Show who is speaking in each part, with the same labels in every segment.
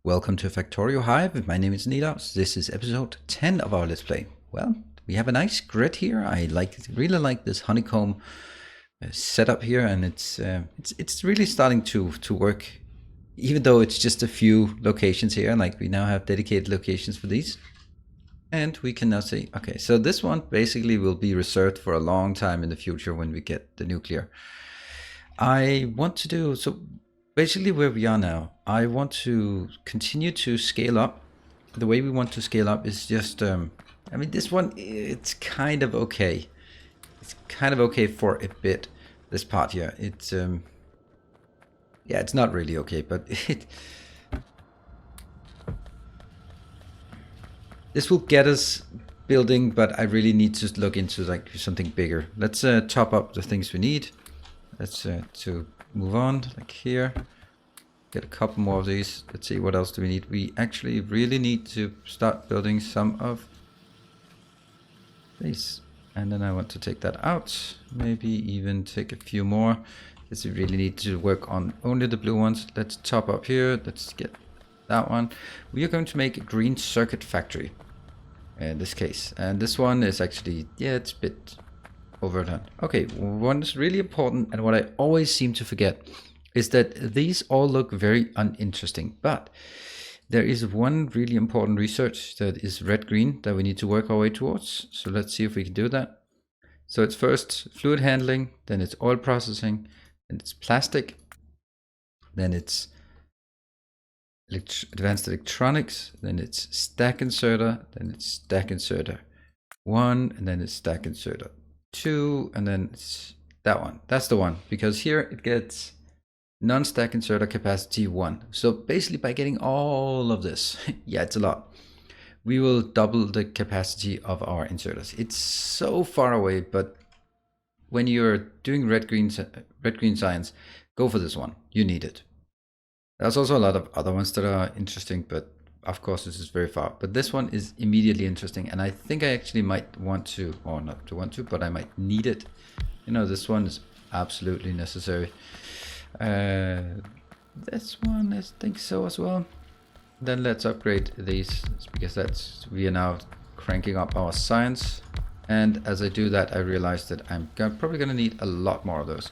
Speaker 1: Welcome to Factorio Hive. My name is Nilaus. This is episode 10 of our Let's Play. Well, we have a nice grid here. I really like this honeycomb setup here, and it's really starting to work. Even though it's just a few locations here, like we now have dedicated locations for these. And we can now see, okay, so this one basically will be reserved for a long time in the future when we get the nuclear. I want to do, so basically where we are now, I want to continue to scale up. The way we want to scale up is just, I mean, this one, it's kind of okay. It's kind of okay for a bit, this part here. It's, yeah, it's not really okay, but this will get us building, but I really need to look into like something bigger. Let's top up the things we need. Let's to move on, like here. Get a couple more of these. Let's see, what else do we need? We actually really need to start building some of these. And then I want to take that out. Maybe even take a few more. Because we really need to work on only the blue ones. Let's top up here. Let's get that one. We are going to make a green circuit factory in this case. And this one is actually, yeah, it's a bit overdone. Okay, one is really important, and what I always seem to forget is that these all look very uninteresting, but there is one really important research that is red-green that we need to work our way towards. So let's see if we can do that. So it's first fluid handling, then it's oil processing, then it's plastic, then it's advanced electronics, then it's stack inserter, then it's stack inserter 1, and then it's stack inserter 2, and then it's that one. That's the one, because here it gets non-stack inserter capacity 1. So basically by getting all of this, yeah, it's a lot, we will double the capacity of our inserters. It's so far away, but when you're doing red-green science, go for this one. You need it. There's also a lot of other ones that are interesting, but of course this is very far. But this one is immediately interesting, and I think I actually might want to, or not to want to, but I might need it. You know, this one is absolutely necessary. This one, I think so as well. Then let's upgrade these, because we are now cranking up our science. And as I do that, I realize that I'm probably going to need a lot more of those.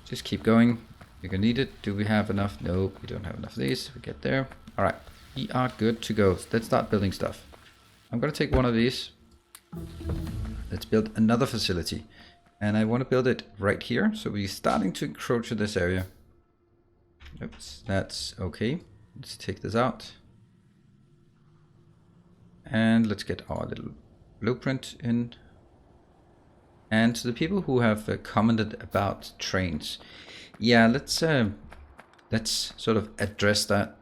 Speaker 1: Just keep going. You're going to need it. Do we have enough? No, we don't have enough of these. We get there. All right, we are good to go. Let's start building stuff. I'm going to take one of these. Let's build another facility. And I want to build it right here. So we're starting to encroach in this area. Oops, that's okay. Let's take this out. And let's get our little blueprint in. And to the people who have commented about trains. Yeah, let's sort of address that.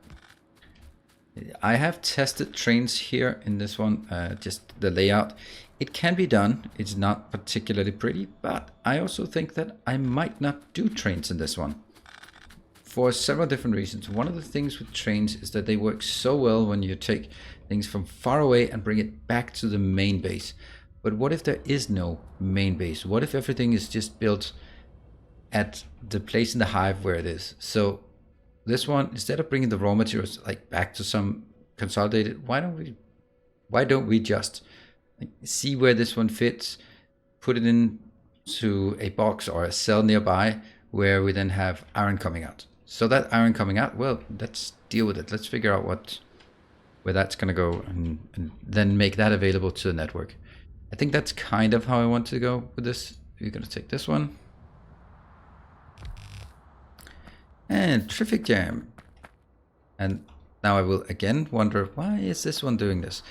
Speaker 1: I have tested trains here in this one, just the layout. It can be done. It's not particularly pretty, but I also think that I might not do trains in this one for several different reasons. One of the things with trains is that they work so well when you take things from far away and bring it back to the main base. But what if there is no main base? What if everything is just built at the place in the hive where it is? So this one, instead of bringing the raw materials like back to some consolidated, why don't we just see where this one fits, put it into a box or a cell nearby where we then have iron coming out. So that iron coming out, well, let's deal with it. Let's figure out where that's going to go, and then make that available to the network. I think that's kind of how I want to go with this. We're going to take this one. And traffic jam. And now I will again wonder, why is this one doing this?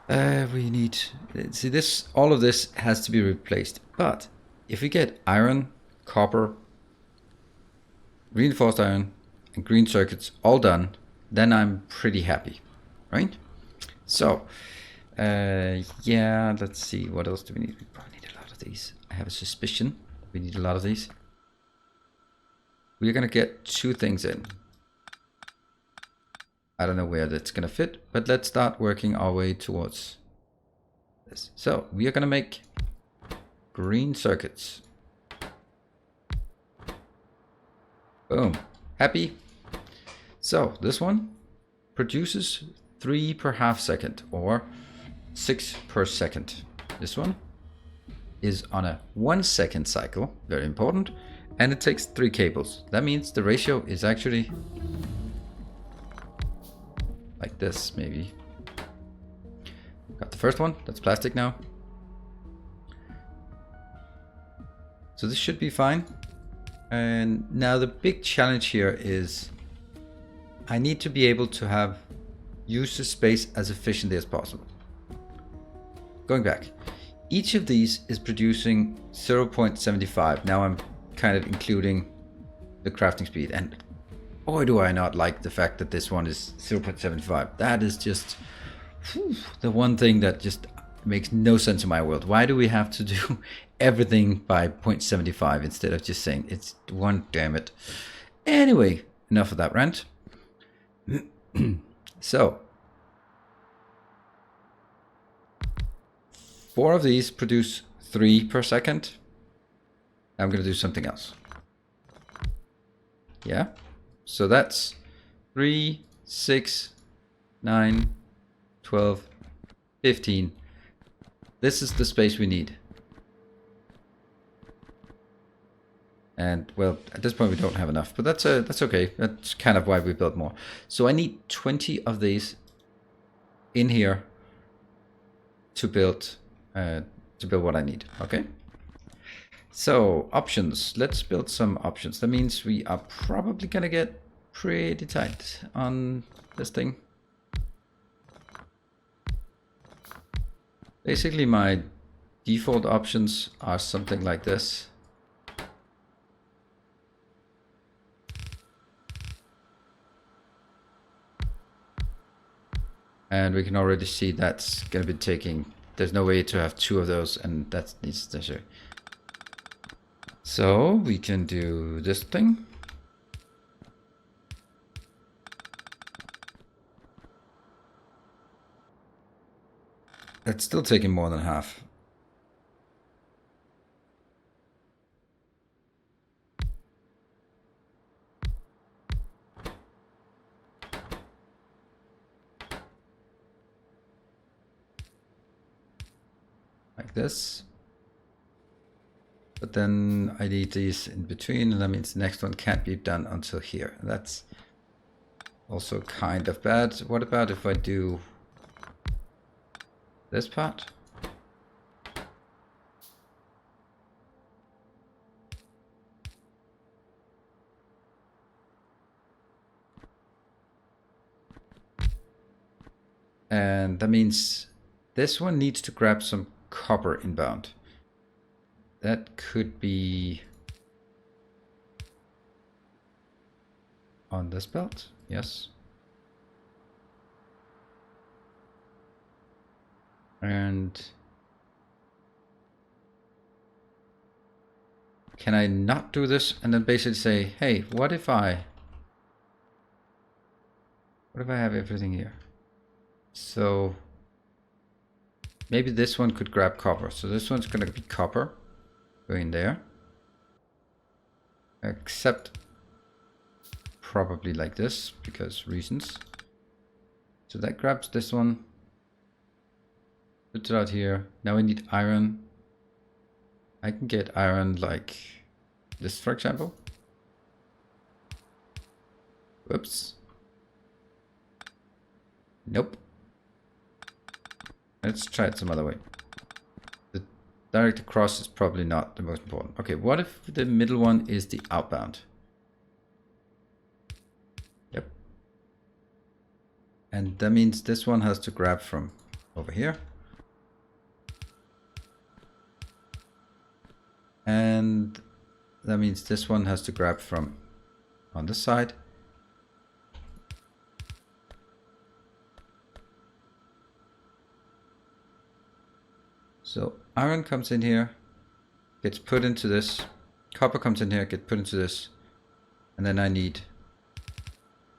Speaker 1: We need, see, this, all of this has to be replaced. But if we get iron, copper, reinforced iron, and green circuits all done, then I'm pretty happy, right? So, yeah, let's see, what else do we need? We probably need a lot of these. I have a suspicion we need a lot of these. We're gonna get 2 things in. I don't know where that's gonna fit, but let's start working our way towards this. So we are gonna make green circuits. Boom. Happy? So this one produces 3 per half second, or 6 per second. This one is on a 1 second cycle, very important, and it takes 3 cables. That means the ratio is actually like this, maybe. Got the first one, that's plastic now. So this should be fine. And now the big challenge here is I need to be able to use the space as efficiently as possible. Going back, each of these is producing 0.75. Now I'm kind of including the crafting speed, and boy do I not like the fact that this one is 0.75. That is just the one thing that just makes no sense in my world. Why do we have to do everything by 0.75 instead of just saying it's 1, damn it. Anyway, enough of that rant. So 4 of these produce 3 per second. I'm going to do something else. Yeah. So that's 3, 6, 9, 12, 15. This is the space we need. And well, at this point we don't have enough, but that's okay. That's kind of why we built more. So I need 20 of these in here to build what I need. Okay. So options. Let's build some options. That means we are probably gonna get pretty tight on this thing. Basically, my default options are something like this. And we can already see that's going to be taking, there's no way to have 2 of those, and that needs to show. So we can do this thing. That's still taking more than half. Like this. But then I need these in between, and that means the next one can't be done until here. That's also kind of bad. What about if I do this part? And that means this one needs to grab some copper inbound. That could be on this belt, yes. And can I not do this and then basically say, hey, what if I have everything here? So maybe this one could grab copper. So this one's going to be copper going there. Except probably like this because reasons. So that grabs this one. Puts it out here. Now we need iron. I can get iron like this, for example. Whoops. Nope. Let's try it some other way. The direct across is probably not the most important. Okay, what if the middle one is the outbound? Yep. And that means this one has to grab from over here. And that means this one has to grab from on this side. So iron comes in here, gets put into this. Copper comes in here, gets put into this. And then I need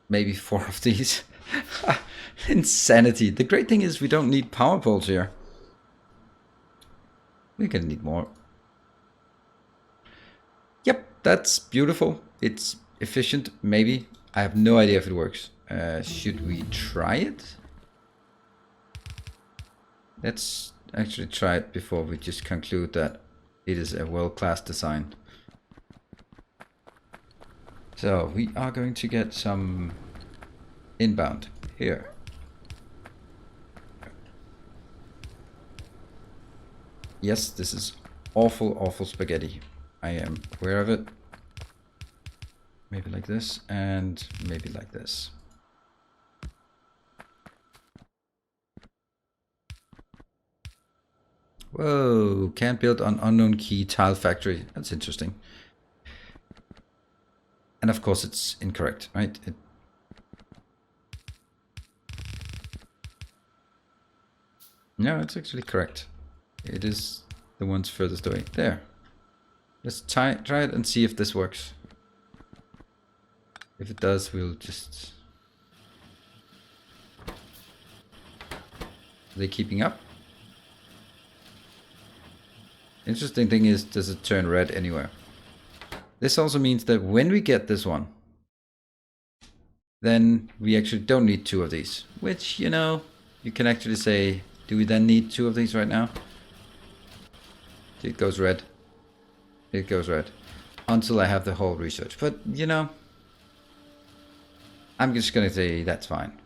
Speaker 1: maybe 4 of these. Insanity. The great thing is we don't need power poles here. We're gonna need more. Yep, that's beautiful. It's efficient, maybe. I have no idea if it works. Should we try it? Let's actually try it before we just conclude that it is a world-class design. So we are going to get some inbound here. Yes, this is awful, awful spaghetti. I am aware of it. Maybe like this, and maybe like this. Whoa, can't build on unknown key tile factory. That's interesting. And of course it's incorrect, right? No, it's actually correct. It is the ones furthest away. There. Let's try it and see if this works. If it does, we'll just... Are they keeping up? Interesting thing is, does it turn red anywhere? This also means that when we get this one, then we actually don't need 2 of these. Which, you know, you can actually say, do we then need 2 of these right now? It goes red. It goes red. Until I have the whole research. But, you know, I'm just gonna say that's fine.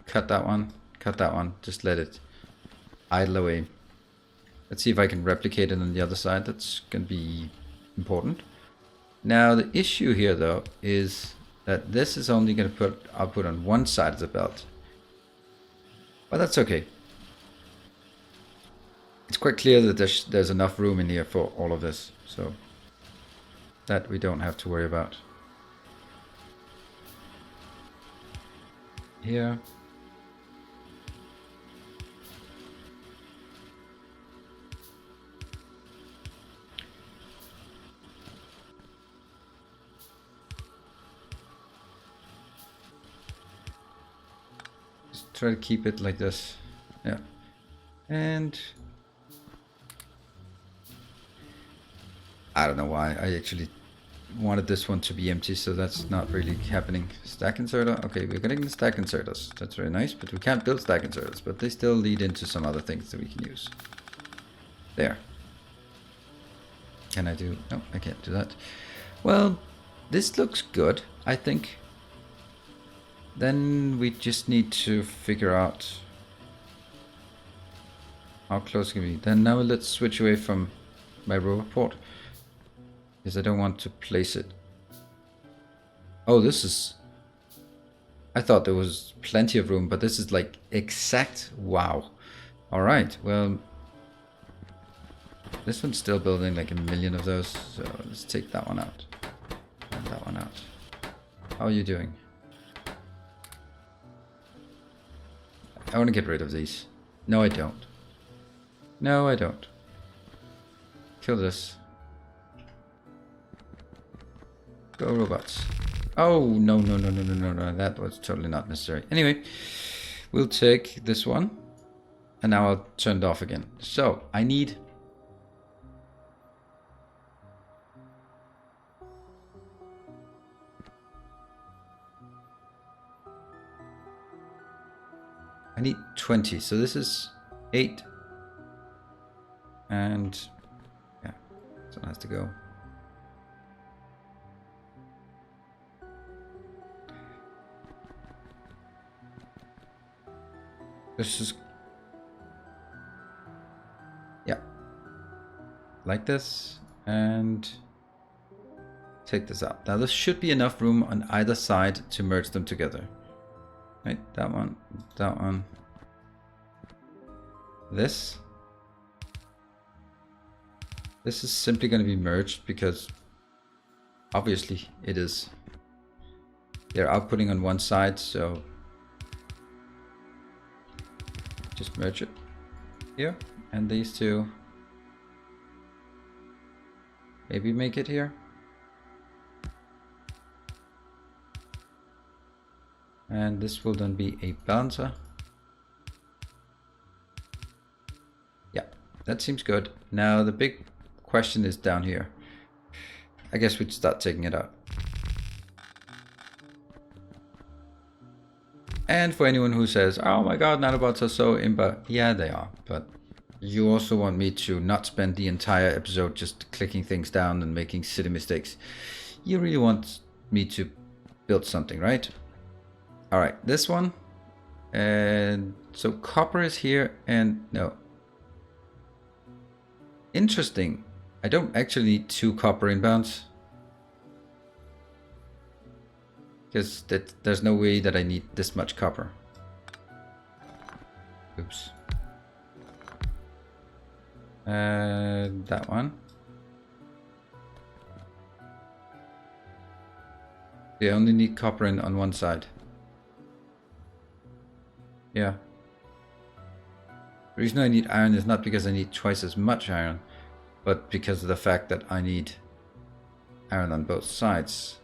Speaker 1: Cut that one. Cut that one. Just let it idle away. Let's see if I can replicate it on the other side. That's gonna be important. Now the issue here though is that this is only gonna put output on one side of the belt. But that's okay. It's quite clear that there's enough room in here for all of this. So that we don't have to worry about. Here. Just try to keep it like this. Yeah. And I don't know why. I actually wanted this one to be empty, so that's not really happening. Stack inserter. Okay, we're getting the stack inserters. That's very nice, but we can't build stack inserters, but they still lead into some other things that we can use. There. Can I do... No, I can't do that. Well, this looks good, I think. Then we just need to figure out how close it can be. Then now let's switch away from my rover port, because I don't want to place it. Oh, this is... I thought there was plenty of room, but this is like exact... Wow. Alright, well... This one's still building like a million of those, so let's take that one out. And that one out. How are you doing? I want to get rid of these. No, I don't. No, I don't. Kill this. Go robots. Oh, no, no, no, no, no, no, no. That was totally not necessary. Anyway, we'll take this one. And now I'll turn it off again. So, I need... I need 20. So this is 8. And... yeah, this one has to go. This is... yeah. Like this. And... take this out. Now this should be enough room on either side to merge them together. Right, that one, that one. This. This is simply going to be merged because obviously it is. They're outputting on one side, so just merge it here, and these two maybe make it here. And this will then be a balancer. Yeah, that seems good. Now the big question is down here. I guess we'd start taking it out. And for anyone who says, oh my god, nanobots are so imba, yeah, they are. But you also want me to not spend the entire episode just clicking things down and making silly mistakes. You really want me to build something, right? Alright, this one. And so copper is here and no. Interesting. I don't actually need 2 copper inbounds. Because there's no way that I need this much copper. Oops. That one. They only need copper in on one side. Yeah. The reason I need iron is not because I need twice as much iron, but because of the fact that I need iron on both sides.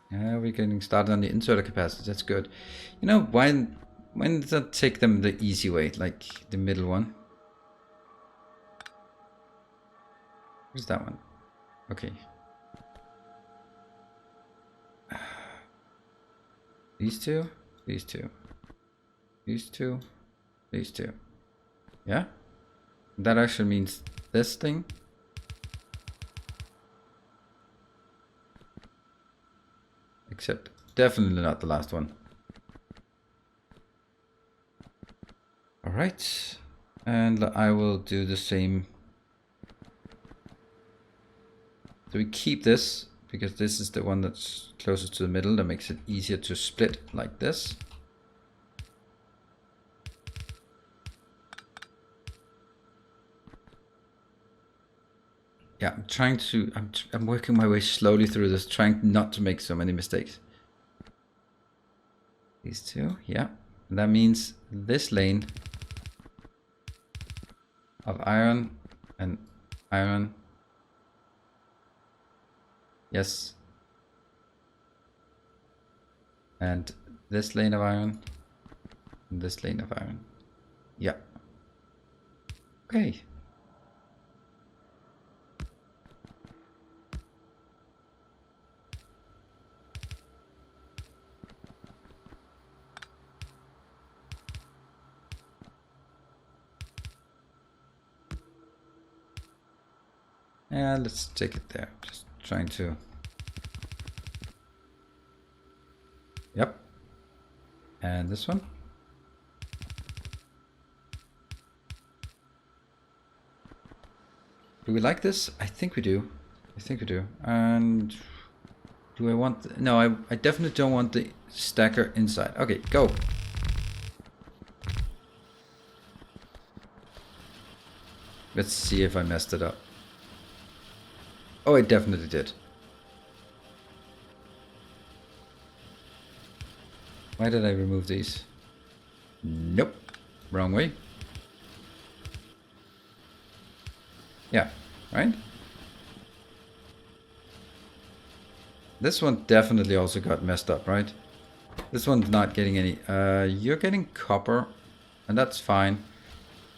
Speaker 1: Yeah, we're getting started on the inserter capacity. That's good. You know, when does that take them the easy way, like the middle one? Where's that one? Okay. These two, these two, these two, these two. Yeah? That actually means this thing. Except definitely not the last one. Alright. And I will do the same. So we keep this because this is the one that's closest to the middle. That makes it easier to split like this. Yeah, I'm trying to, I'm working my way slowly through this, trying not to make so many mistakes. These two, yeah. And that means this lane of iron and iron. Yes. And this lane of iron and this lane of iron. Yeah. Okay. Yeah, let's take it there. Just trying to. Yep. And this one. Do we like this? I think we do. I think we do. And do I want... No, I definitely don't want the stacker inside. Okay, go. Let's see if I messed it up. Oh, I definitely did. Why did I remove these? Nope. Wrong way. Yeah, right? This one definitely also got messed up, right? This one's not getting any... you're getting copper, and that's fine.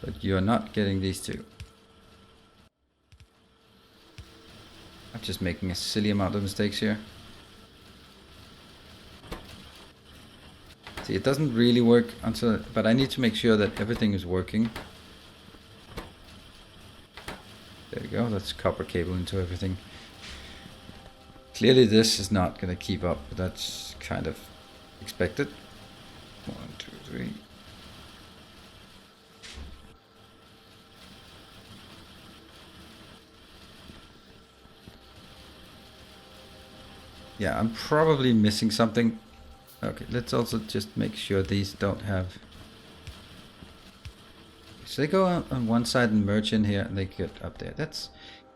Speaker 1: But you're not getting these two. I'm just making a silly amount of mistakes here. See, it doesn't really work until... But I need to make sure that everything is working. There we go, that's copper cable into everything. Clearly this is not going to keep up, but that's kind of expected. 1, 2, 3. Yeah, I'm probably missing something. Okay, let's also just make sure these don't have... So they go on one side and merge in here and they get up there. That's...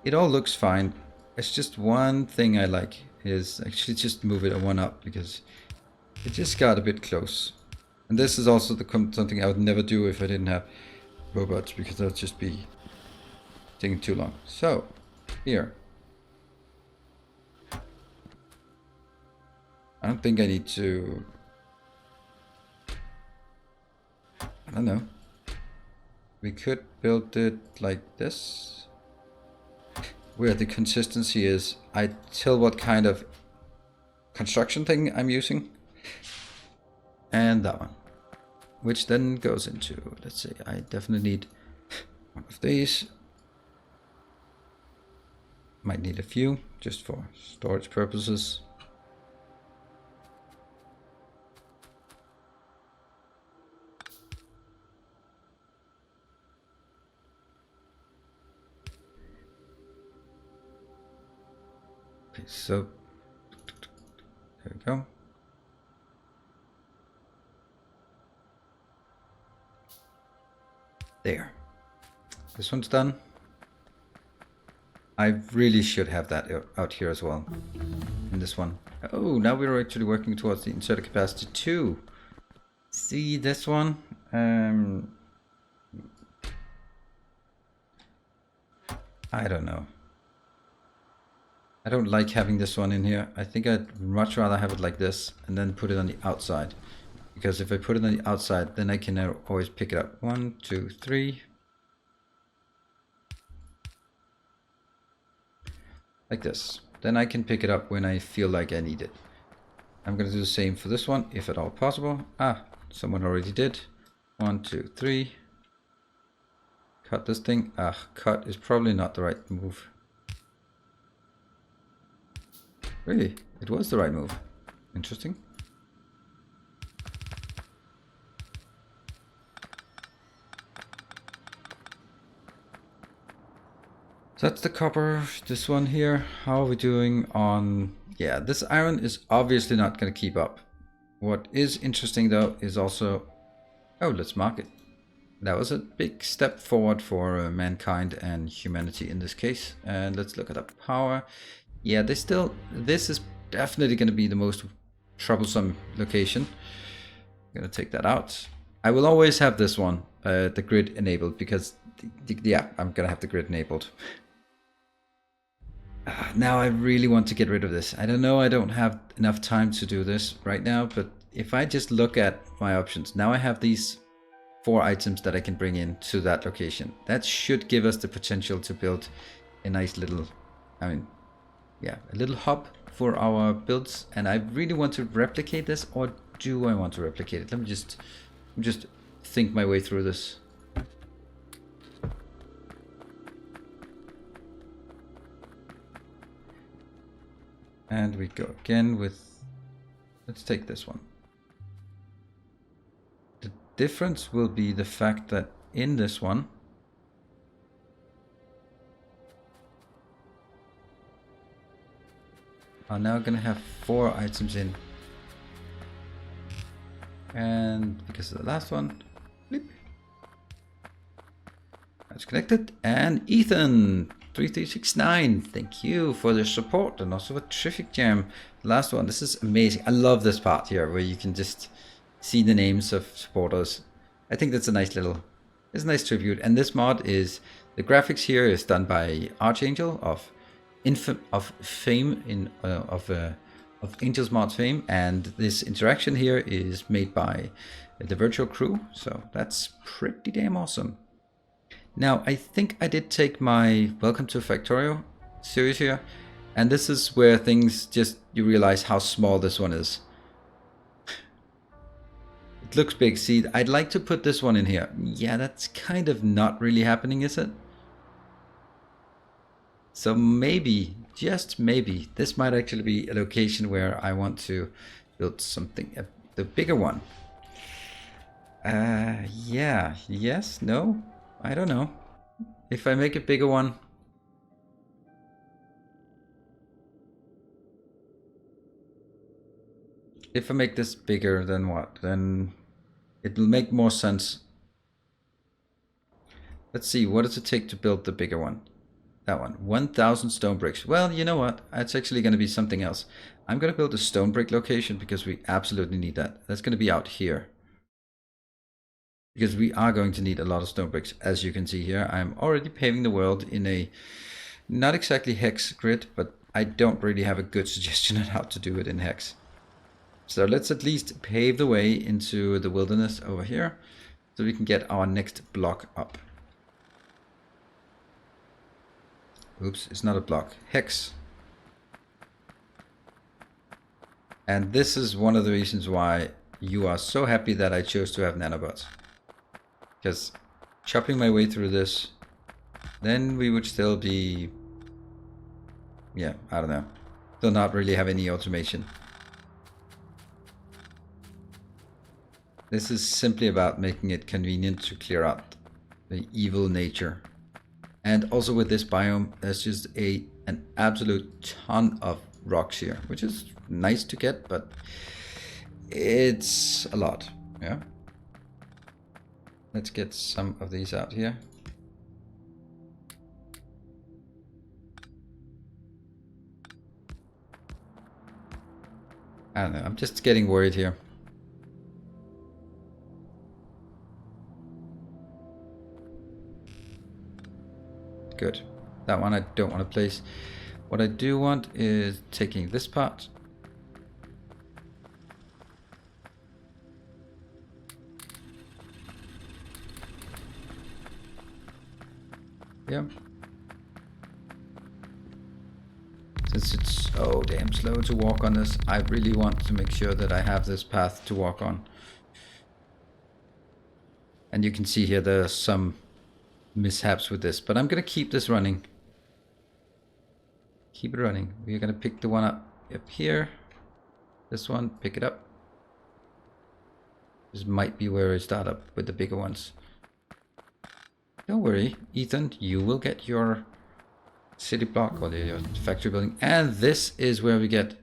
Speaker 1: It all looks fine. It's just one thing I like is actually just move it one up because it just got a bit close. And this is also something I would never do if I didn't have robots because that would just be taking too long. So, here. I don't think I need to... I don't know. We could build it like this. where the consistency is, I tell what kind of construction thing I'm using. And that one. Which then goes into, let's see, I definitely need one of these. Might need a few, just for storage purposes. Okay, so there we go. There. This one's done. I really should have that out here as well. In this one. Oh, now we're actually working towards the inserter capacity 2. See this one? I don't know. I don't like having this one in here. I think I'd much rather have it like this and then put it on the outside. Because if I put it on the outside, then I can always pick it up. 1, 2, 3. Like this. Then I can pick it up when I feel like I need it. I'm going to do the same for this one, if at all possible. Ah, someone already did. 1, 2, 3. Cut this thing. Ah, cut is probably not the right move. Really? It was the right move. Interesting. So that's the copper. This one here. How are we doing on... Yeah, this iron is obviously not going to keep up. What is interesting though is also... Oh, let's mark it. That was a big step forward for mankind and humanity in this case. And let's look at the power. Yeah, this is definitely going to be the most troublesome location. I'm going to take that out. I will always have this one, the grid enabled, because yeah, I'm going to have the grid enabled. Now I really want to get rid of this. I don't know, I don't have enough time to do this right now, but if I just look at my options, now I have these 4 items that I can bring in to that location. That should give us the potential to build a nice little, yeah, a little hub for our builds. And I really want to replicate this, or do I want to replicate it? Let me just think my way through this. And we go again with, let's take this one. The difference will be the fact that in this one, I'm now going to have 4 items in. And because of the last one, bleep. That's connected. And Ethan 3369, thank you for the support and also for Terrific Jam. The last one, this is amazing. I love this part here where you can just see the names of supporters. I think that's a nice little, it's a nice tribute. And this mod is, the graphics here is done by Archangel of fame of Angel's Mod's fame, and this interaction here is made by the virtual crew, so that's pretty damn awesome. Now I think I did take my Welcome to Factorio series here, and this is where things just, you realize how small this one is. It looks big. See, I'd like to put this one in here. Yeah, that's kind of not really happening, is it? So maybe, just maybe, this might actually be a location where I want to build something, the bigger one. Yeah, yes, no, I don't know. If I make a bigger one, if I make this bigger, then what? Then it will make more sense. Let's see, what does it take to build the bigger one? That one, 1,000 stone bricks. Well, you know what? It's actually going to be something else. I'm going to build a stone brick location because we absolutely need that. That's going to be out here. Because we are going to need a lot of stone bricks. As you can see here, I'm already paving the world in a, not exactly hex grid, but I don't really have a good suggestion on how to do it in hex. So let's at least pave the way into the wilderness over here, so we can get our next block up. Oops, it's not a block. Hex. And this is one of the reasons why you are so happy that I chose to have nanobots. Because chopping my way through this, then we would still be... yeah, I don't know. Still not really have any automation. This is simply about making it convenient to clear out the evil nature. And also with this biome, there's just an absolute ton of rocks here, which is nice to get, but it's a lot. Yeah. Let's get some of these out here. I don't know, I'm just getting worried here. Good. That one I don't want to place. What I do want is taking this part. Yeah. Since it's so damn slow to walk on this, I really want to make sure that I have this path to walk on. And you can see here there's some mishaps with this, but I'm gonna keep this running. Keep it running. We're gonna pick the one up here. This one, pick it up. This might be where I start up with the bigger ones. Don't worry, Ethan, you will get your city block or your factory building. And this is where we get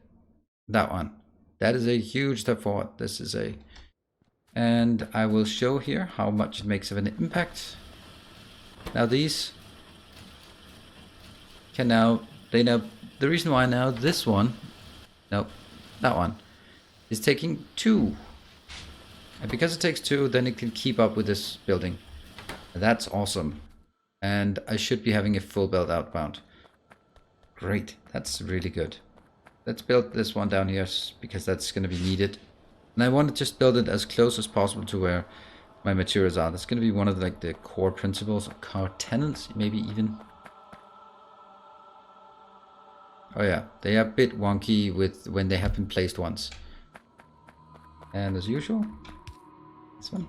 Speaker 1: that one. That is a huge step forward. This is a... and I will show here how much it makes of an impact. Now these can now, the reason why now this one, nope, that one, is taking 2. And because it takes 2, then it can keep up with this building. That's awesome. And I should be having a full build outbound. Great, that's really good. Let's build this one down here because that's going to be needed. And I want to just build it as close as possible to where my materials are. That's going to be one of the core principles, or core tenets, maybe even. Oh yeah, they are a bit wonky with when they have been placed once. And as usual, this one.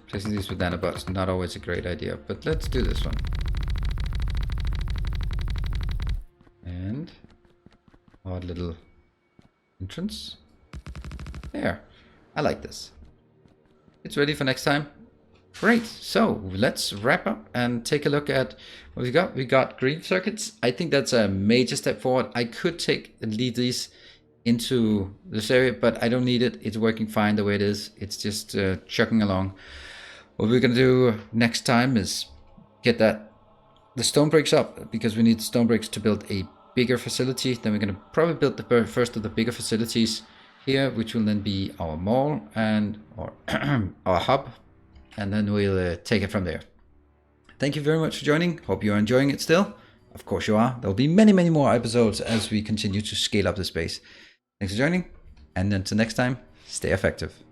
Speaker 1: Placing these with nanobots, not always a great idea, but let's do this one. And odd little entrance. There. I like this. It's ready for next time. Great. So let's wrap up and take a look at what we got. We got green circuits. I think that's a major step forward. I could lead these into this area, but I don't need it. It's working fine the way it is. It's just chugging along. What we're gonna do next time is get the stone bricks up, because we need stone bricks to build a bigger facility. Then we're gonna probably build the first of the bigger facilities here, which will then be our mall and our hub, and then we'll take it from there. Thank you very much for joining. Hope you're enjoying it still. Of course you are. There'll be many, many more episodes as we continue to scale up the space. Thanks for joining, and until next time, stay effective.